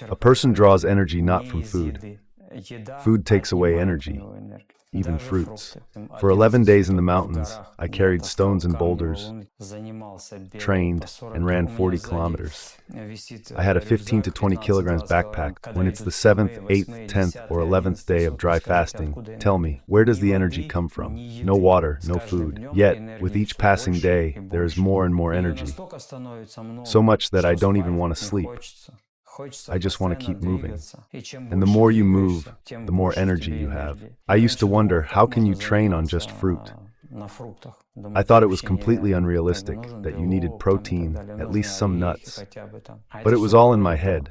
A person draws energy not from food. Food takes away energy, even fruits. For 11 days in the mountains, I carried stones and boulders, trained, and ran 40 kilometers. I had a 15 to 20 kilograms backpack. When it's the 7th, 8th, 10th, or 11th day of dry fasting, tell me, where does the energy come from? No water, no food. Yet, with each passing day, there is more and more energy. So much that I don't even want to sleep. I just want to keep moving. And the more you move, the more energy you have. I used to wonder, how can you train on just fruit? I thought it was completely unrealistic, that you needed protein, at least some nuts. But it was all in my head.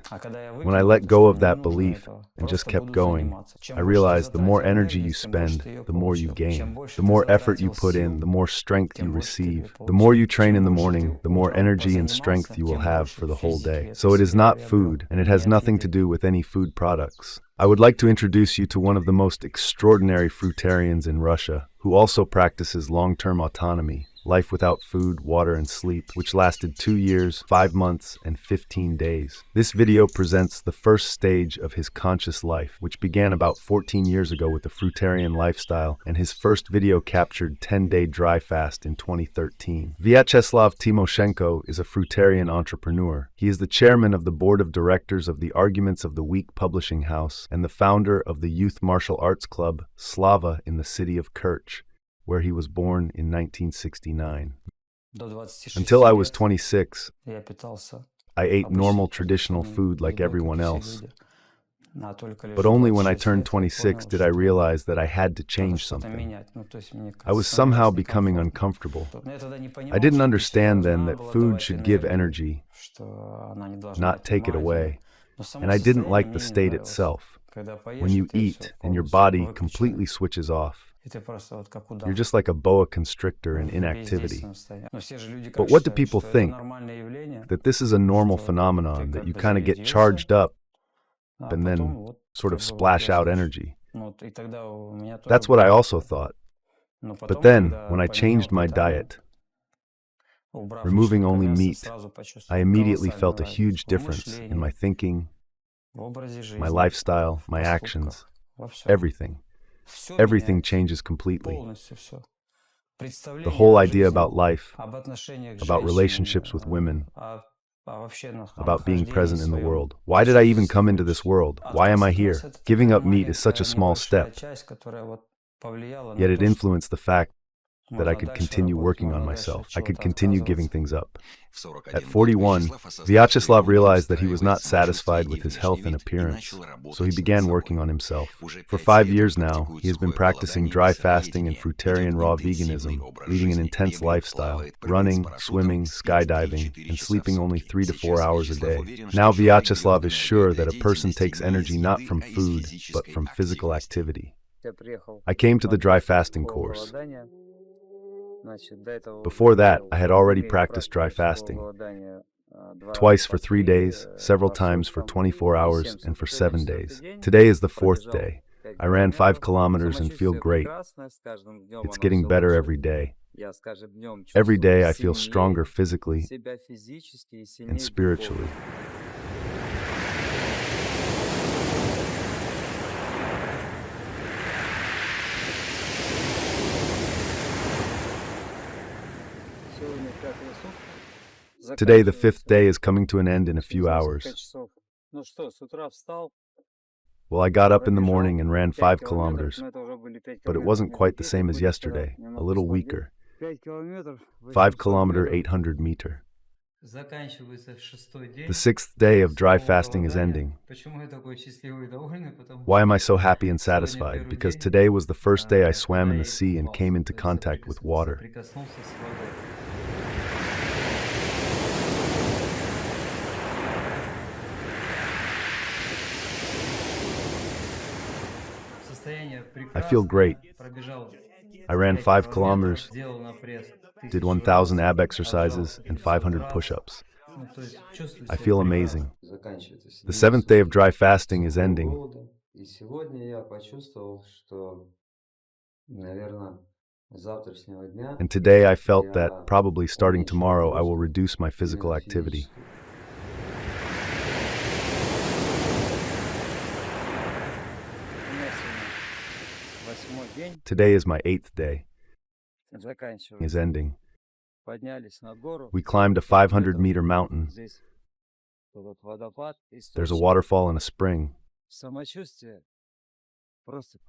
When I let go of that belief and just kept going, I realized the more energy you spend, the more you gain. The more effort you put in, the more strength you receive. The more you train in the morning, the more energy and strength you will have for the whole day. So it is not food, and it has nothing to do with any food products. I would like to introduce you to one of the most extraordinary fruitarians in Russia, who also practices long-term autonomy, life without food, water, and sleep, which lasted 2 years, 5 months, and 15 days. This video presents the first stage of his conscious life, which began about 14 years ago with the fruitarian lifestyle, and his first video captured 10-day dry fast in 2013. Viacheslav Timoshenko is a fruitarian entrepreneur. He is the chairman of the board of directors of the Arguments of the Week publishing house and the founder of the youth martial arts club, Slava, in the city of Kerch, where he was born in 1969. Until I was 26, I ate normal traditional food like everyone else. But only when I turned 26 did I realize that I had to change something. I was somehow becoming uncomfortable. I didn't understand then that food should give energy, not take it away. And I didn't like the state itself. When you eat and your body completely switches off, you're just like a boa constrictor in inactivity. But what do people think? That this is a normal phenomenon, that you kind of get charged up and then sort of splash out energy. That's what I also thought. But then, when I changed my diet, removing only meat, I immediately felt a huge difference in my thinking, my lifestyle, my actions, everything. Everything changes completely. The whole idea about life, about relationships with women, about being present in the world. Why did I even come into this world? Why am I here? Giving up meat is such a small step, yet it influenced the fact that I could continue working on myself. I could continue giving things up. At 41, Vyacheslav realized that he was not satisfied with his health and appearance, so he began working on himself. For 5 years now, he has been practicing dry fasting and fruitarian raw veganism, leading an intense lifestyle, running, swimming, skydiving, and sleeping only 3 to 4 hours a day. Now Vyacheslav is sure that a person takes energy not from food, but from physical activity. I came to the dry fasting course. Before that, I had already practiced dry fasting, twice for 3 days, several times for 24 hours, and for 7 days. Today is the 4th day. I ran 5 kilometers and feel great. It's getting better every day. Every day I feel stronger physically and spiritually. Today, the 5th day, is coming to an end in a few hours. Well, I got up in the morning and ran 5 kilometers, but it wasn't quite the same as yesterday, a little weaker. 5 kilometer, 800 meter. The 6th day of dry fasting is ending. Why am I so happy and satisfied? Because today was the first day I swam in the sea and came into contact with water. I feel great. I ran 5 kilometers, did 1,000 ab exercises, and 500 push-ups. I feel amazing. The 7th day of dry fasting is ending. And today I felt that, probably starting tomorrow, I will reduce my physical activity. Today is my 8th day. Is ending. We climbed a 500-meter mountain. There's a waterfall and a spring.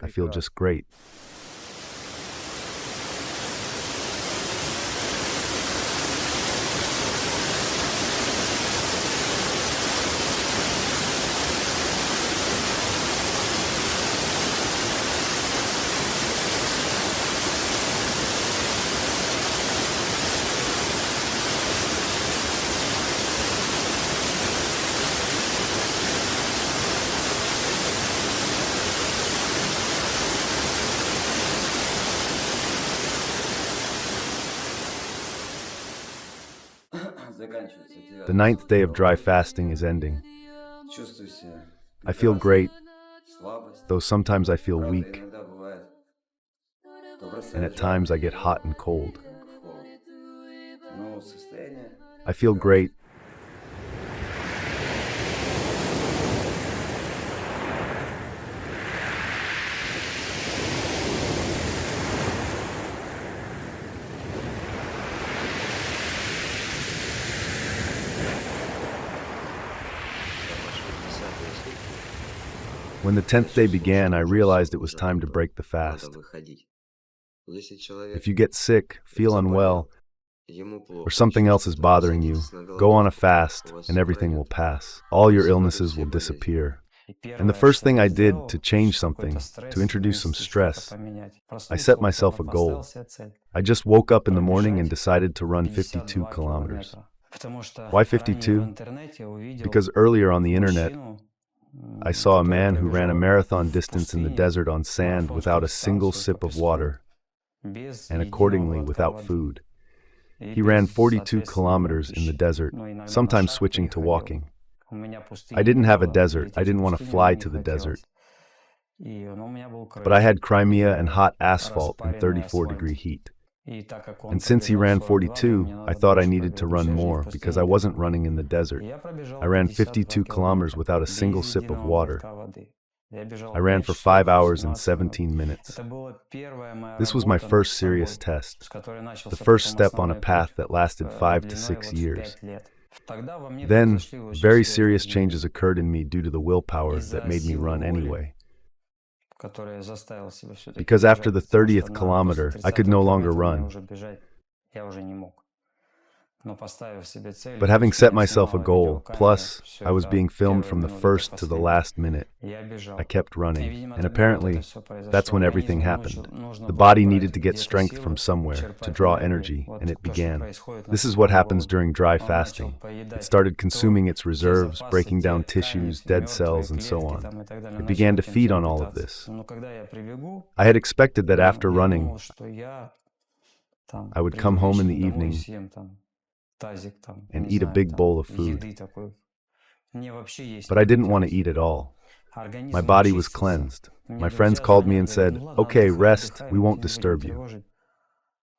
I feel just great. The 9th day of dry fasting is ending. I feel great, though sometimes I feel weak, and at times I get hot and cold. I feel great. When the 10th day began, I realized it was time to break the fast. If you get sick, feel unwell, or something else is bothering you, go on a fast and everything will pass. All your illnesses will disappear. And the first thing I did to change something, to introduce some stress, I set myself a goal. I just woke up in the morning and decided to run 52 kilometers. Why 52? Because earlier on the internet, I saw a man who ran a marathon distance in the desert on sand without a single sip of water, and accordingly without food. He ran 42 kilometers in the desert, sometimes switching to walking. I didn't have a desert. I didn't want to fly to the desert. But I had Crimea and hot asphalt in 34-degree heat. And since he ran 42, I thought I needed to run more because I wasn't running in the desert. I ran 52 kilometers without a single sip of water. I ran for 5 hours and 17 minutes. This was my first serious test, the first step on a path that lasted 5 to 6 years. Then, very serious changes occurred in me due to the willpower that made me run anyway. Because after the 30th kilometer, I could no longer run. But having set myself a goal, plus I was being filmed from the first to the last minute, I kept running. And apparently, that's when everything happened. The body needed to get strength from somewhere, to draw energy, and it began. This is what happens during dry fasting. It started consuming its reserves, breaking down tissues, dead cells, and so on. It began to feed on all of this. I had expected that after running, I would come home in the evening and eat a big bowl of food. But I didn't want to eat at all. My body was cleansed. My friends called me and said, "Okay, rest, we won't disturb you."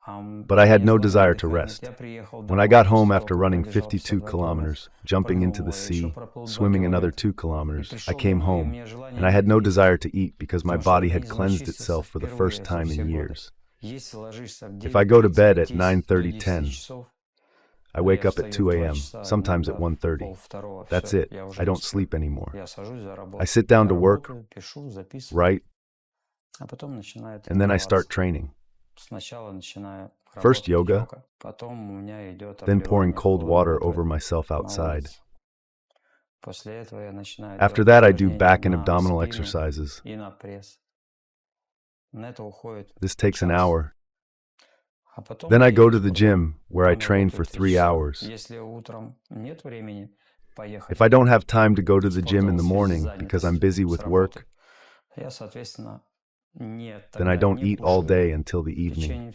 But I had no desire to rest. When I got home after running 52 kilometers, jumping into the sea, swimming another 2 kilometers, I came home, and I had no desire to eat because my body had cleansed itself for the first time in years. If I go to bed at 9:30, 10, I wake up at 2 a.m., sometimes at 1:30. That's it. I don't sleep anymore. I sit down to work, write, and then I start training. First yoga, then pouring cold water over myself outside. After that, I do back and abdominal exercises. This takes an hour. Then I go to the gym, where I train for 3 hours. If I don't have time to go to the gym in the morning because I'm busy with work, then I don't eat all day until the evening.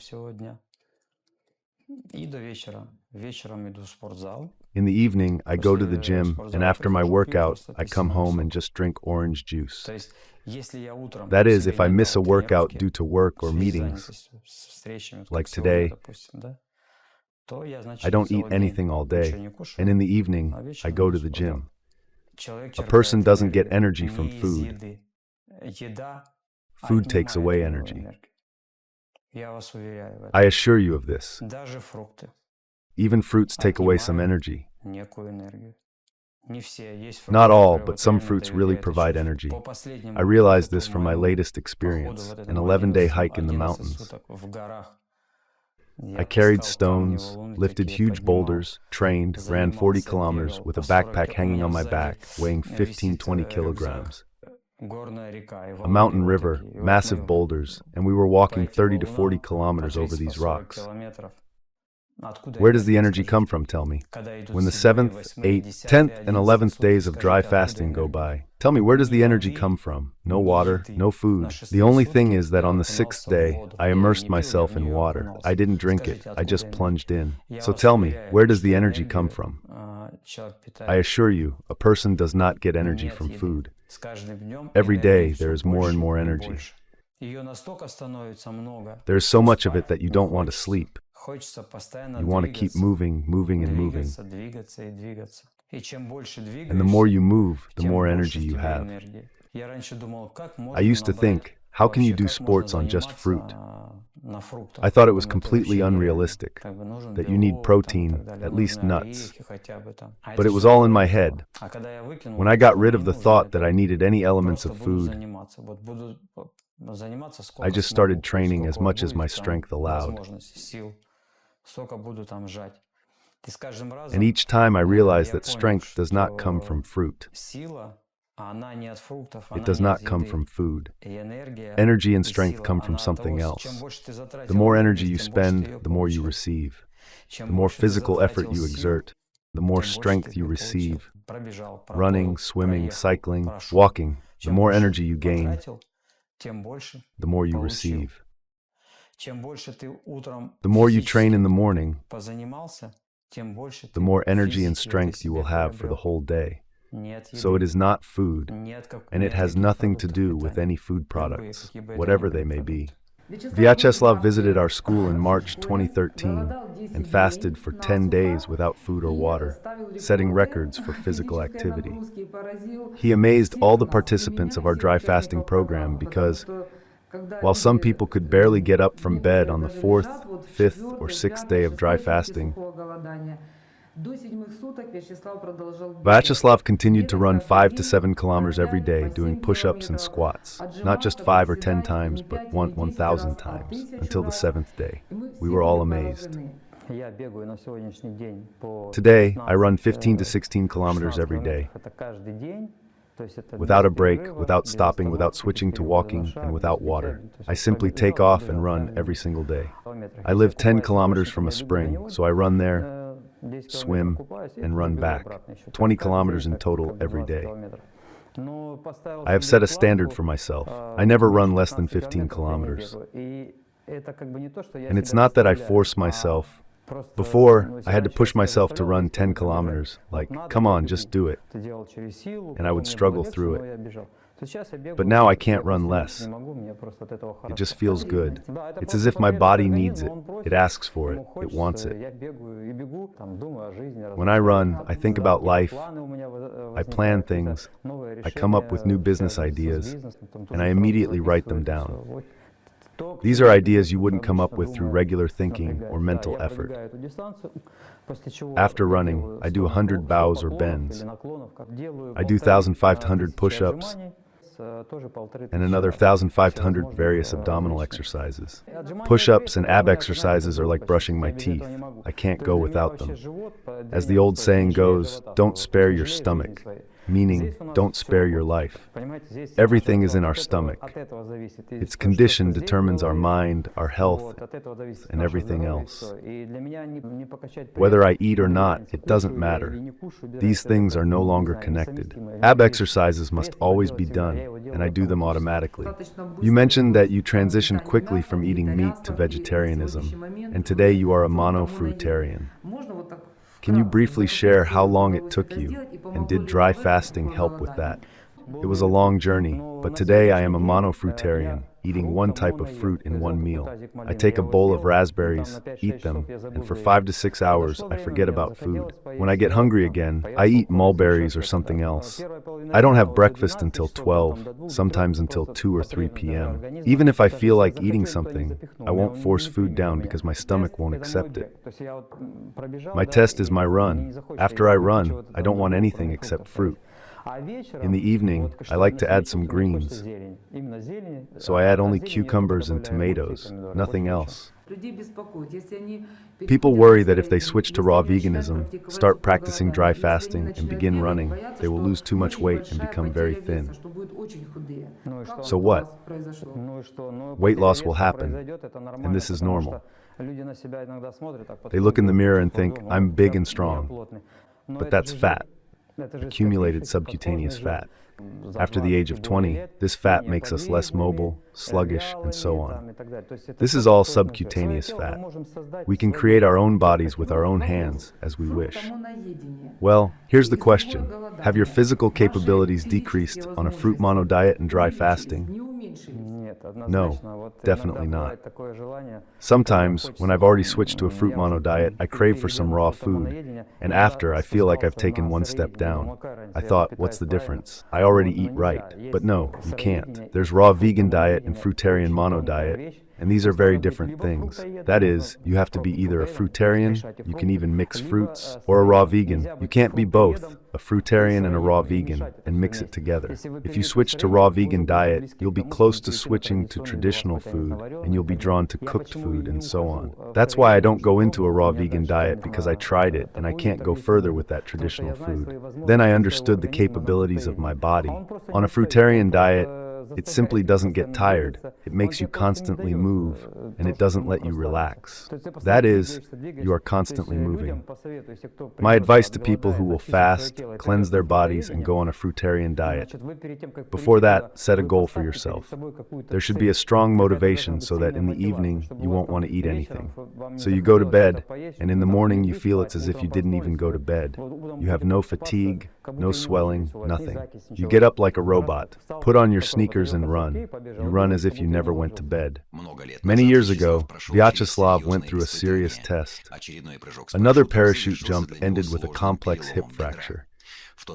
In the evening, I go to the gym, and after my workout, I come home and just drink orange juice. That is, if I miss a workout due to work or meetings, like today, I don't eat anything all day, and in the evening, I go to the gym. A person doesn't get energy from food. Food takes away energy. Я вас уверяю в этом. I assure you of this. Даже фрукты Even fruits take away some energy. некую энергию. Не все. Есть Not фрукты, all, которые but вот some реально fruits дают really это provide чувство. energy. По последнему I realized this опыту from my моему latest походу experience, в an этом 11-day hike in the 11 mountains. суток в горах. I Я carried таскал камни, stones, валуны lifted такие huge поднимал, boulders, trained, ran 40 занимался, kilometers бегал with a по 40 backpack У hanging меня on my сзади back, weighing 15, висит 20 рюкзак, kilograms. горная река и A валуны mountain вот river, такие. И вот massive мы boulders, and we were по walking этим 30 to 40 валунам по kilometers over 30 по these 40 rocks. километров. Откуда Where does the энергия, energy come скажите? from, tell me? Когда идут When the 7-й, 7th, 8-й, 8th, 10-й, 10th, and 11-й 11th сутки, days of dry скажите, откуда fasting go энергия? by. Tell me, where does Ни the energy воды, come from? No ни water, еды. no На food. The 6-е only thing сутки is that я on the окунался 6th в day, воду. I Я immersed не пил, я myself в in нее water. I окунался. didn't drink it, Скажите, I откуда just энергия? plunged in. Я So вас tell me, уверяю, where does что the energy come энергию from? человек I питает assure you, a person does not get energy не от from еды. food. С каждым днем Every day, энергии there все is more and больше more и energy. больше. Ее настолько становится много, There is so что much of it спать that you не don't want to хочется. sleep. Хочется постоянно You want to keep двигаться, moving, moving, and moving. двигаться, двигаться и двигаться. И чем больше And the more двигаешься, you move, the тем more больше energy в you тебе have. энергии. Я раньше думал, как I можно used to набрать think, how can you вообще, do как можно sports on just fruit? заниматься на фруктах. I thought it Я was думаю, это completely вообще нереально. unrealistic, Как бы нужен that you need белок там и так protein, далее, at least нужны nuts. орехи хотя бы там. А But это it was все all in my этого. head. А когда я выкинул When I это, got сказал, rid не of the нужно thought that это. I needed any elements Просто of буду food, заниматься. Вот буду заниматься I сколько just смогу, started training as сколько much as будет my там strength allowed. возможностей, сил, столько буду там жать. И с каждым And разом each time I realized я that понял, strength does not come что from fruit. сила, она не от фруктов, It она does не от not come еды. from food. И энергия Energy and и strength сила, come from она от того, something чем else. больше ты The затратил more энергии, energy you тем больше ты spend, ее the more you получил. receive. Чем The more больше ты physical effort затратил you сил, exert, the more тем больше strength ты you ее получил. receive. Пробежал, Running, проплыл, swimming, проехал, cycling, прошел. walking, the Чем more больше energy you gain, потратил, тем больше the more you получил. receive. Чем больше ты утром The more you train физически in the morning, позанимался, тем больше the ты more energy and физики это strength you себе will have for the приобрел. whole day. Не от So it еды, is not food, не от and it has каких nothing to продуктов do with питания. any food Любые, products, какие бы это ни whatever были they may be. продукты. Vyacheslav visited our school in March 2013 and fasted for 10 days without food or water, setting records for physical activity. He amazed all the participants of our dry fasting program because, while some people could barely get up from bed on the 4th, 5th, or 6th day of dry fasting, Viacheslav continued to run 5 to 7 kilometers every day, doing push-ups and squats, not just 5 or 10 times, but 1,000 times, until the 7th day. We were all amazed. Я бегаю на сегодняшний день по Today, I run 15, 15 to 16 kilometers 16 every day, километров. Это каждый день. То есть это without a без break, перерыва, without без stopping, without остановки, switching без to перехода на walking, шаг, and без without бега. water. То есть I вот simply пробежал, take off and пробежал run каждый every день single day. километр. I Если live я 10 купаюсь в kilometers источнике, from a я бегу до spring, него, so I run there, 10 swim, километров купаюсь и and run бегу back. обратно еще. То 20 есть каждый kilometers день in так, total как бы every 20 day. километров. Но поставил I have себе set a standard планку, for myself. I never run less than 15 15 километров я не kilometers. бегаю. И это как бы не то, что я And it's себя not that I заставляю, force а myself. просто, Before, ну, I если had to раньше я push себя myself to заставлял, run если 10 мне пробежать, kilometers, вот like, надо, come я on, бегу. just do it. Это делал через силу, And I потом would мне было struggle легче, through но it. я бежал. То сейчас я бегаю, But now I я can't run просто less. не могу, мне просто от этого It хорошо. just feels good. Да, это It's as просто if my потребность body needs организма, it. он просит, It asks for it. ему It хочется, wants it. я бегаю и бегу, там думаю о жизни, When I run, размышляю, I think да, about какие-то life, планы у меня I plan возникают, какие-то things, новые I come up with new решения, business связанные с ideas, бизнесом, там and тоже I сразу immediately write them записываю это down. всё. Вот то, к These чему are я ideas you бегу, wouldn't come up обычно with through думаю, regular thinking or напрягаюсь. Да, mental я effort. пробегаю эту дистанцию, после чего After я running, делаю I do 100 100 bows or поклонов bends. или наклонов, как делаю I do 1,500 push-ups тоже 1500 and another раз 1,500 всевозможных, various abdominal различных. exercises. Отжимания Push-ups пресса and для ab меня это, знаете, exercises are like почти brushing my я без этого teeth. не могу. I can't То go есть для меня without вообще them. живот по As the отдельно old стоит, не saying жалею goes, живота don't своего, spare не your жалею жизни stomach, своей. meaning Здесь у нас don't всё spare your вот, life. понимаете, здесь Everything наш is in расклад our от этого- stomach. от этого зависит. И Its то, что condition здесь determines our делаю, mind, our health, вот, от этого зависит and наше everything здоровье, else. всё. И для меня не покачать Whether пресс, I eat or без not, разницы, it doesn't кушаю я matter. или не кушаю, без These разницы, things это, are no не longer знаю, connected. несовместимо. Ab Мне exercises must пресс надо always делать be всегда, done, я его делаю and I do them автоматически. automatically. You mentioned that you transitioned quickly from eating meat to vegetarianism, and today you are a mono-fruitarian. Can you briefly share how long it took you, and did dry fasting help with that? It was a long journey, but today I am a mono-fruitarian, eating one type of fruit in one meal. I take a bowl of raspberries, eat them, and for 5 to 6 hours, I forget about food. When I get hungry again, I eat mulberries or something else. I don't have breakfast until 12, sometimes until 2 or 3 p.m. Even if I feel like eating something, I won't force food down because my stomach won't accept it. My test is my run. After I run, I don't want anything except fruit. In the evening, I like to add some greens. So I add only cucumbers and tomatoes, nothing else. People worry that if they switch to raw veganism, start practicing dry fasting, and begin running, they will lose too much weight and become very thin. So what? Weight loss will happen, and this is normal. They look in the mirror and think, I'm big and strong. But that's fat. Accumulated subcutaneous fat. After the age of 20, this fat makes us less mobile, sluggish, and so on. This is all subcutaneous fat. We can create our own bodies with our own hands, as we wish. Well, here's the question. Have your physical capabilities decreased on a fruit mono diet and dry fasting? No, definitely not. Sometimes, when I've already switched to a fruit mono diet, I crave for some raw food, and after I feel like I've taken one step down. I thought, what's the difference? I already eat right. But no, you can't. There's raw vegan diet and fruitarian mono diet, and these are very different things. That is, you have to be either a fruitarian, you can even mix fruits, or a raw vegan. You can't be both, a fruitarian and a raw vegan, and mix it together. If you switch to raw vegan diet, you'll be close to switching to traditional food, and you'll be drawn to cooked food and so on. That's why I don't go into a raw vegan diet, because I tried it, and I can't go further with that traditional food. Then I understood the capabilities of my body. On a fruitarian diet, it simply doesn't get tired. It makes you constantly move, and it doesn't let you relax. That is, you are constantly moving. My advice to people who will fast, cleanse their bodies, and go on a fruitarian diet. Before that, set a goal for yourself. There should be a strong motivation so that in the evening, you won't want to eat anything. So you go to bed, and in the morning you feel it's as if you didn't even go to bed. You have no fatigue, no swelling, nothing. You get up like a robot, put on your sneakers and run. You run as if you never went to bed. Many years ago, Viacheslav went through a serious test. Another parachute jump ended with a complex hip fracture.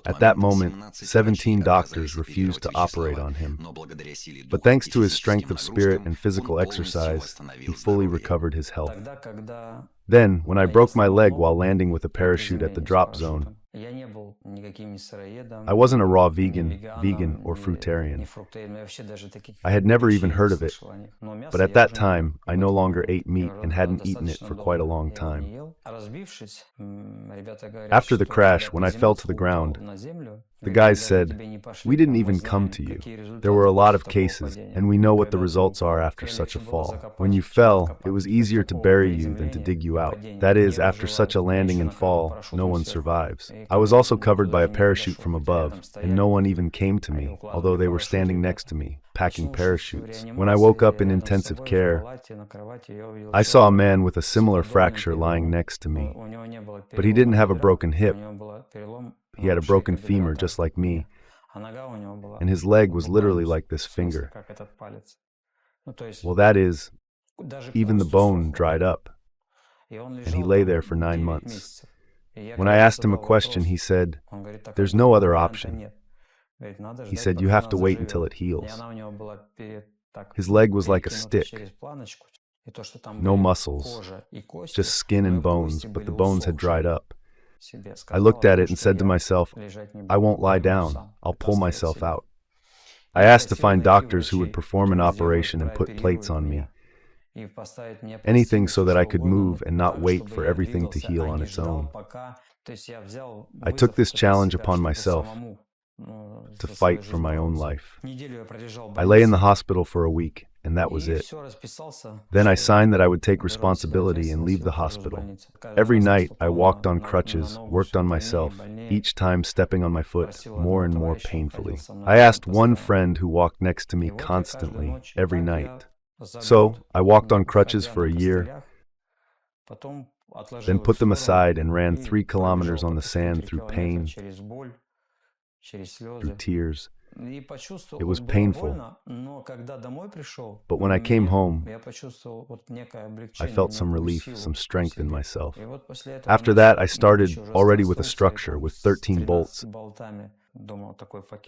At that moment, 17 doctors refused to operate on him. But thanks to his strength of spirit and physical exercise, he fully recovered his health. Then, when I broke my leg while landing with a parachute at the drop zone, I wasn't a raw vegan, or fruitarian. I had never even heard of it, but at that time, I no longer ate meat and hadn't eaten it for quite a long time. After the crash, when I fell to the ground, the guys said, "We didn't even come to you. There were a lot of cases, and we know what the results are after such a fall. When you fell, it was easier to bury you than to dig you out. That is, after such a landing and fall, no one survives." I was also covered by a parachute from above, and no one even came to me, although they were standing next to me, packing parachutes. When I woke up in intensive care, I saw a man with a similar fracture lying next to me, but he didn't have a broken hip. He had a broken femur just like me, and his leg was literally like this finger. Well, that is, even the bone dried up, and he lay there for 9 months. When I asked him a question, he said, "There's no other option." He said, "You have to wait until it heals." His leg was like a stick. No muscles, just skin and bones, but the bones had dried up. I looked at it and said to myself, "I won't lie down. I'll pull myself out." I asked to find doctors who would perform an operation and put plates on me. Anything so that I could move and not wait for everything to heal on its own. I took this challenge upon myself to fight for my own life. I lay in the hospital for a week, and that was it. Then I signed that I would take responsibility and leave the hospital. Every night I walked on crutches, worked on myself, each time stepping on my foot more and more painfully. I asked one friend who walked next to me constantly, every night. So I walked on crutches for a year, then put them aside and ran 3 kilometers on the sand through pain, through tears. It was painful. But when I came home, I felt some relief, some strength in myself. After that, I started already with a structure, with 13 bolts.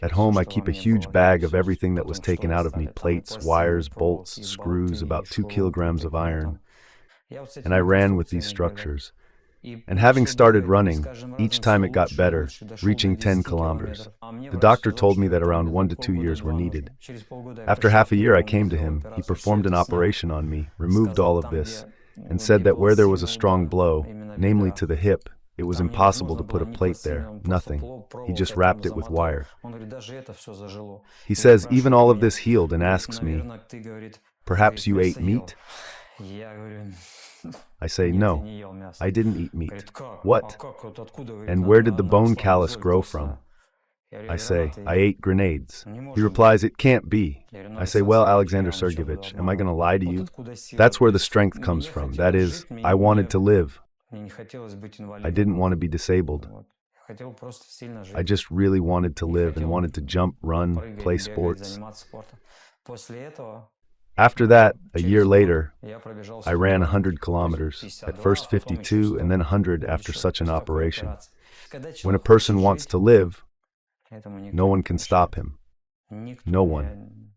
At home, I keep a huge bag of everything that was taken out of me: plates, wires, bolts, screws, about 2 kilograms of iron. And I ran with these structures. And having started running, each time it got better, reaching 10 kilometers. The doctor told me that around 1 to 2 years were needed. After half a year, I came to him. He performed an operation on me, removed all of this, and said that where there was a strong blow, namely to the hip, it was impossible to put a plate there, nothing. He just wrapped it with wire. He says even all of this healed and asks me, "Perhaps you ate meat?" I say, "No, I didn't eat meat." "What? And where did the bone callus grow from?" I say, "I ate grenades." He replies, "It can't be." I say, "Well, Alexander Sergeyevich, am I going to lie to you?" That's where the strength comes from. That is, I wanted to live. I didn't want to be disabled. I just really wanted to live and wanted to jump, run, play sports. After that, a year later, I ran 100 kilometers, at first 52 and then 100 after such an operation. When a person wants to live, no one can stop him. No one.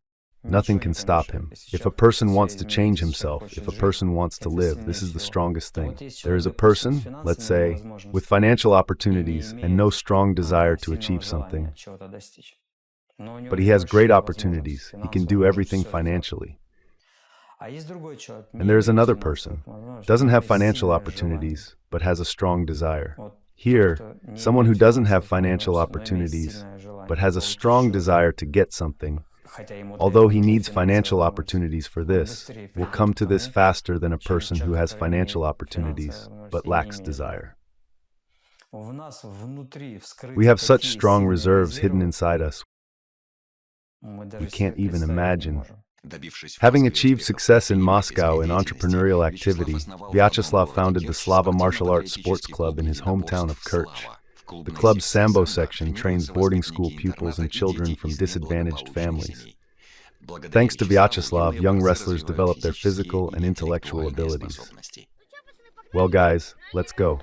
Nothing can stop him. If a person wants to change himself, if a person wants to live, this is the strongest thing. There is a person, let's say, with financial opportunities and no strong desire to achieve something. But he has great opportunities. He can do everything financially. And there is another person, doesn't have financial opportunities, but has a strong desire. Here, someone who doesn't have financial opportunities, but has a strong desire to get something, although he needs financial opportunities for this, will come to this faster than a person who has financial opportunities, but lacks desire. We have such strong reserves hidden inside us. We can't even imagine. Having achieved success in Moscow in entrepreneurial activity, Viacheslav founded the Slava Martial Arts Sports Club in his hometown of Kerch. The club's Sambo section trains boarding school pupils and children from disadvantaged families. Thanks to Viacheslav, young wrestlers develop their physical and intellectual abilities. Well, guys, let's go.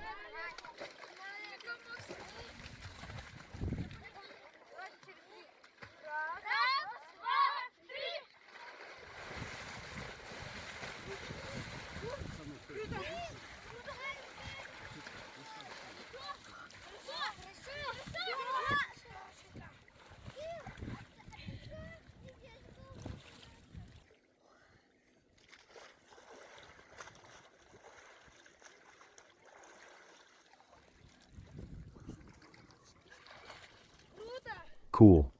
Cool.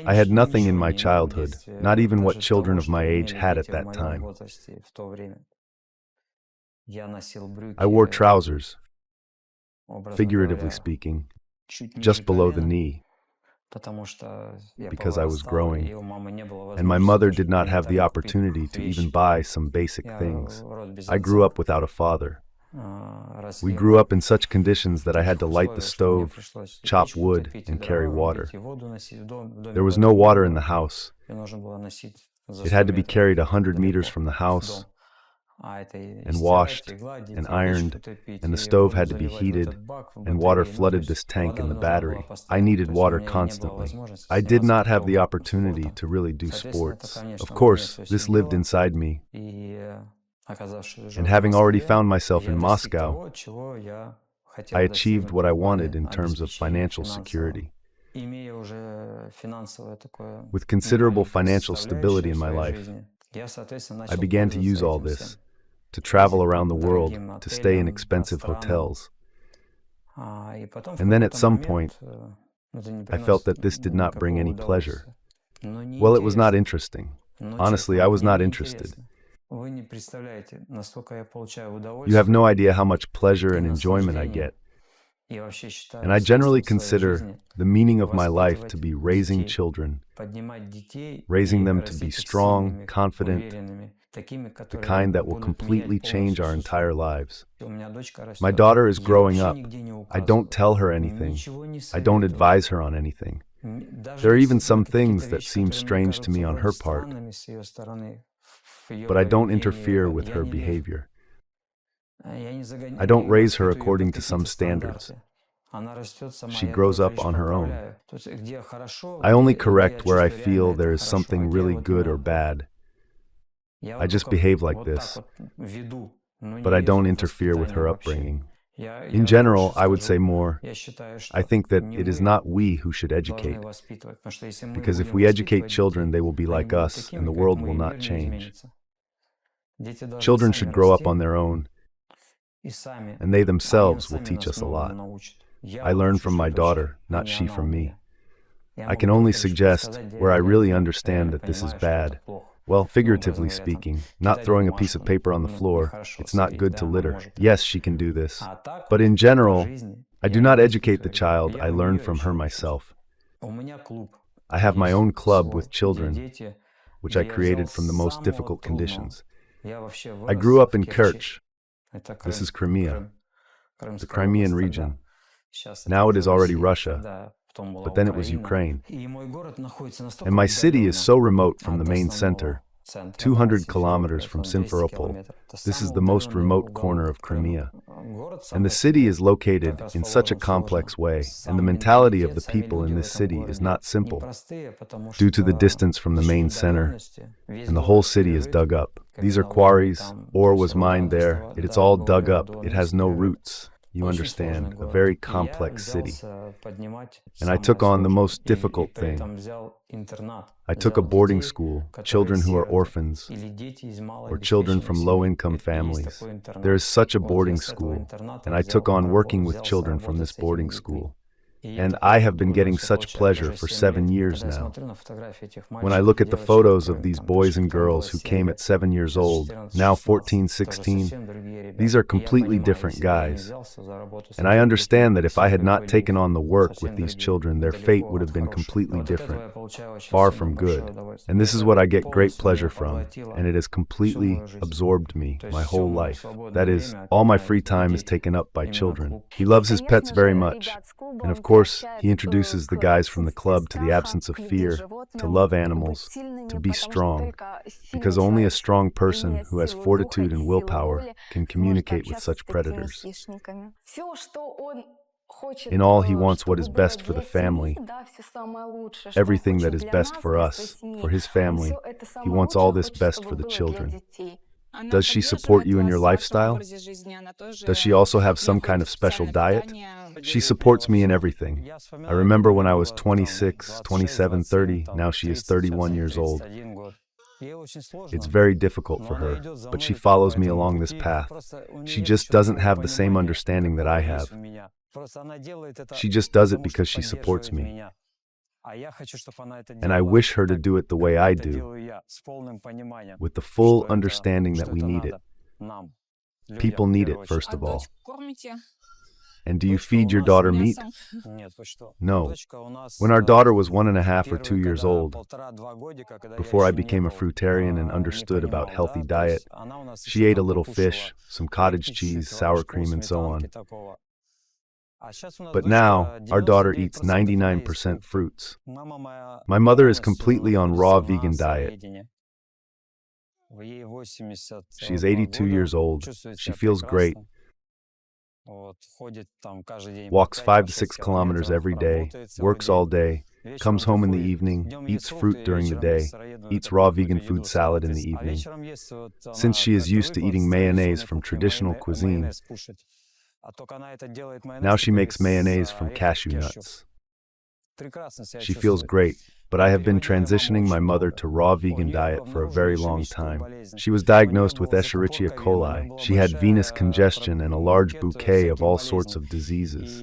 I had nothing in my childhood, not even what children of my age had at that time. I wore trousers, figuratively speaking, just below the knee, because I was growing, and my mother did not have the opportunity to even buy some basic things. I grew up without a father. We grew up in such conditions that I had to light the stove, chop wood, and carry water. There was no water in the house. It had to be carried 100 meters from the house, and washed, and ironed, and the stove had to be heated, and water flooded this tank in the battery. I needed water constantly. I did not have the opportunity to really do sports. Of course, this lived inside me. And having already found myself in Moscow, I achieved what I wanted in terms of financial security. With considerable financial stability in my life, I began to use all this, to travel around the world, to stay in expensive hotels. And then at some point, I felt that this did not bring any pleasure. Well, it was not interesting. Honestly, I was not interested. You have no idea how much pleasure and enjoyment I get. And I generally consider the meaning of my life to be raising children, raising them to be strong, confident, the kind that will completely change our entire lives. My My daughter is growing up. I don't tell her anything. I don't advise her on anything. There are even some things that seem strange to me on her part, but I don't interfere with her behavior. I don't raise her according to some standards. She grows up on her own. I only correct where I feel there is something really good or bad. I just behave like this, but I don't interfere with her upbringing. In general, I would say more, I think that it is not we who should educate, because if we educate children, they will be like us, and the world will not change. Children should grow up on their own, and they themselves will teach us a lot. I learn from my daughter, not she from me. I can only suggest where I really understand that this is bad. Well, figuratively speaking, not throwing a piece of paper on the floor, it's not good to litter. Yes, she can do this. But in general, I do not educate the child, I learn from her myself. I have my own club with children, which I created from the most difficult conditions. I grew up in Kerch. This is Crimea, the Crimean region. Now it is already Russia, but then it was Ukraine. And my city is so remote from the main center, 200 kilometers from Simferopol. This is the most remote corner of Crimea. And the city is located in such a complex way, and the mentality of the people in this city is not simple. Due to the distance from the main center, and the whole city is dug up. These are quarries, ore was mined there, it is all dug up, it has no roots. You understand, a very complex city. And I took on the most difficult thing. I took a boarding school, children who are orphans, or children from low-income families. There is such a boarding school, and I took on working with children from this boarding school. And I have been getting such pleasure for 7 years now. When I look at the photos of these boys and girls who came at 7 years old, now 14, 16, these are completely different guys. And I understand that if I had not taken on the work with these children, their fate would have been completely different, far from good. And this is what I get great pleasure from, and it has completely absorbed me my whole life. That is, all my free time is taken up by children. He loves his pets very much, and of course, he introduces the guys from the club to the absence of fear, to love animals, to be strong, because only a strong person who has fortitude and willpower can communicate with such predators. In all, he wants what is best for the family, everything that is best for us, for his family. He wants all this best for the children. Does she support you in your lifestyle? Does she also have some kind of special diet? She supports me in everything. I remember when I was 26, 27, 30, now she is 31 years old. It's very difficult for her, but she follows me along this path. She just doesn't have the same understanding that I have. She just does it because she supports me. And I wish her to do it the way I do, with the full understanding that we need it. People need it, first of all. And do you feed your daughter meat? No. When our daughter was 1.5 or 2 years old, before I became a fruitarian and understood about healthy diet, she ate a little fish, some cottage cheese, sour cream, and so on. But now, our daughter eats 99% fruits. My mother is completely on raw vegan diet. She is 82 years old. She feels great. Walks 5 to 6 kilometers every day, works all day, comes home in the evening, eats fruit during the day, eats raw vegan food salad in the evening. Since she is used to eating mayonnaise from traditional cuisine, now she makes mayonnaise from cashew nuts. She feels great, but I have been transitioning my mother to raw vegan diet for a very long time. She was diagnosed with Escherichia coli. She had venous congestion and a large bouquet of all sorts of diseases.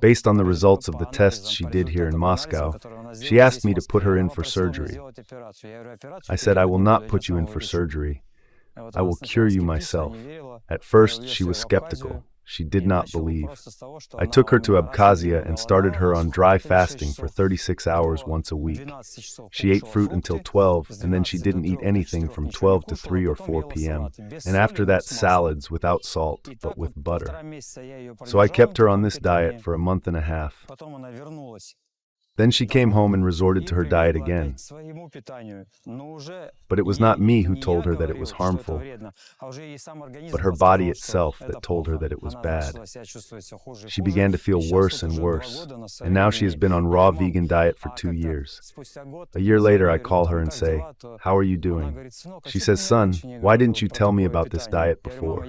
Based on the results of the tests she did here in Moscow, she asked me to put her in for surgery. I said, I will not put you in for surgery. I will cure you myself. At first, she was skeptical. She did not believe. I took her to Abkhazia and started her on dry fasting for 36 hours once a week. She ate fruit until 12, and then she didn't eat anything from 12 to 3 or 4 p.m. And after that, salads without salt, but with butter. So I kept her on this diet for a month and a half. Then she came home and resorted to her diet again. But it was not me who told her that it was harmful, but her body itself that told her that it was bad. She began to feel worse and worse, and now she has been on raw vegan diet for 2 years. A year later, I call her and say, "How are you doing?" She says, "Son, why didn't you tell me about this diet before?"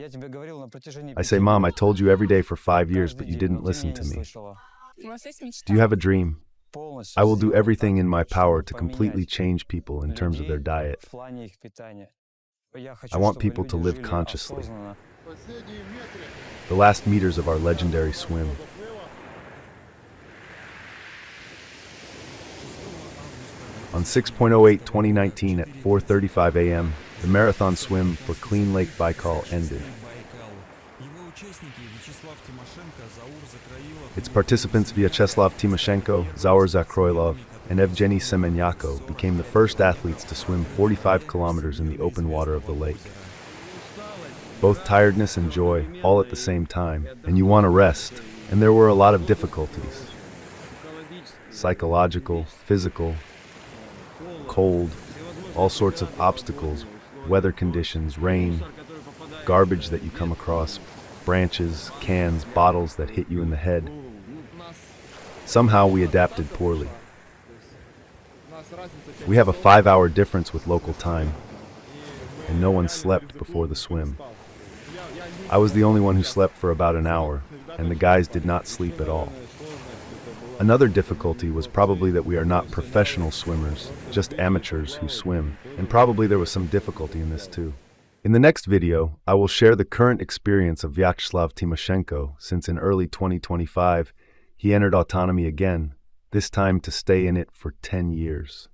I say, "Mom, I told you every day for 5 years, but you didn't listen to me. Do you have a dream? I will do everything in my power to completely change people in terms of their diet. I want people to live consciously." The last meters of our legendary swim. On 6.08/2019 at 4:35 a.m., the marathon swim for Clean Lake Baikal ended. Its participants Viacheslav Timoshenko, Zaur Zakroilov, and Evgeny Semenyako became the first athletes to swim 45 kilometers in the open water of the lake. Both tiredness and joy, all at the same time, and you want to rest, and there were a lot of difficulties. Psychological, physical, cold, all sorts of obstacles, weather conditions, rain, garbage that you come across, branches, cans, bottles that hit you in the head. Somehow we adapted poorly. We have a 5-hour difference with local time, and no one slept before the swim. I was the only one who slept for about an hour, and the guys did not sleep at all. Another difficulty was probably that we are not professional swimmers, just amateurs who swim, and probably there was some difficulty in this too. In the next video, I will share the current experience of Viacheslav Timoshenko, since in early 2025, he entered Autonomy again, this time to stay in it for 10 years.